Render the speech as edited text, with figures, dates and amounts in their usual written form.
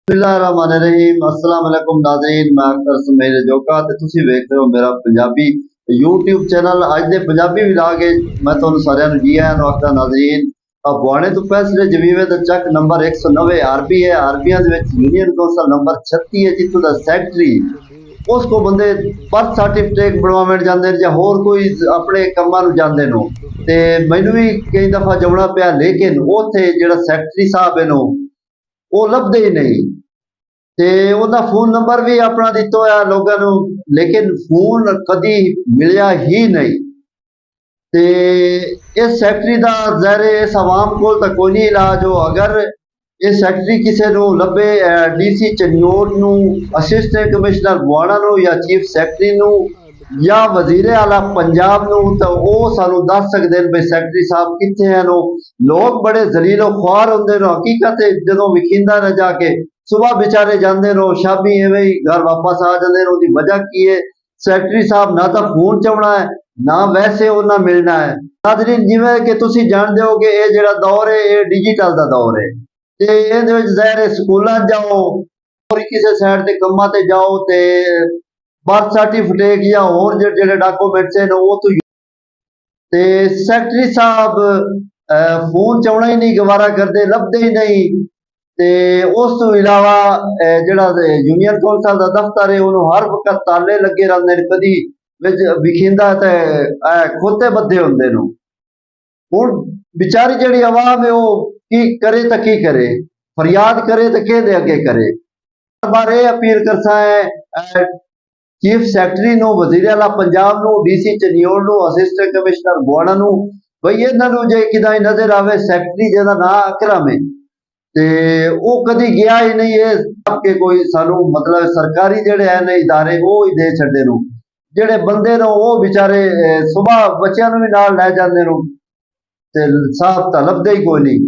बिस्मिल्लाहिर्रहमानिर्रहीम अस्सलाम वालेकुम नाज़रीन मैं अख्तर सुमेर जोका ते तुसी वेख रहे हो मेरा पंजाबी YouTube चैनल अज दे पंजाबी विलाग मैं तुहानू सारिਆਂ ਨੂੰ जी आयां आखदा नाज़रीन अफवाने तो फैसले जवीवे दा चक नंबर 190 आरबी है आरबियां दे विच यूनियन कौंसल नंबर 36 है जित्थों दा सैकटरी उसको बंदे बर्थ सर्टिफिकेट बनवावन जांदे या होर कोई अपने कम्मां नूं जांदे नो ते मैनू भी कई दफा जाना पिया लेकिन उत्थे जिहड़ा सैकटरी साहब है नो वो लभदे ही नहीं ते उहदा फोन नंबर भी अपना दिता होया लोगों नूं लेकिन फोन कदी मिलिया ही नहीं ते इस सैकटरी दा ज़ाहिर इस आवाम कोल तां कोई नहीं इलाज हो अगर इस सैकटरी किसी नूं लभे DC चन्योट नूं असिस्टेंट कमिश्नर बुआड़ा नूं या चीफ सैकटरी नूं या वजीर आला पंजाब नूं तां ओह सानूं दस सकदे ने भाई सैकटरी साहब कित्थे हैं नो लोग बड़े जलीलो ख्वार हुंदे ने हकीकत जदों विखिंदा न जाके सुबह बेचारे जाते रहो शामी इवें ही घर वापस आ जाते हैं उसकी वजह की है सैकटरी साहब ना तो फोन चाहना है ना वैसे उन्हें मिलना है नाज़रीन जिवें कि तुसी जानते हो कि ये जिहड़ा दौर है ये डिजिटल का दौर है ते इहदे विच ज़ाहिर स्कूलों जाओ और किसी साइड के कामों ते जाओ ते बर्थ सर्टिफिकेट या होर जिहड़े डॉक्यूमेंट्स हैं वो तो ते सैकटरी साहब फोन चाहना ही नहीं गवारा करते लभदे ही नहीं ते उस तो इलावा जिहड़ा यूनियन कौंसल दा दफ्तर है उन्होंने हर वक्त ताले लगे रहंदे ने कदी विच विखिंदा ते खोते बद्धे हुंदे ने हुण बेचारी जिहड़ी आवाम है वो की करे तां की करे फरियाद करे तां किहदे अगे करे बार ये अपील करसा है चीफ सैकटरी नूं वजीर आला पंजाब नूं DC चन्योड़ नूं असिस्टेंट कमिश्नर बुआड़ा नूं भई इन्हां नूं जे किदां नज़र आवे सैकटरी जिहदा नां अकरम है ते वो कदी गया ही नहीं है कि कोई सानू मतलब सरकारी जेड़े है ने इदारे वो ही दे छड़े नो जेड़े बंदे नो वो बेचारे सुबह बच्चों भी नाल लै जांदे नो ते साहब तां लभदे ही कोई नहीं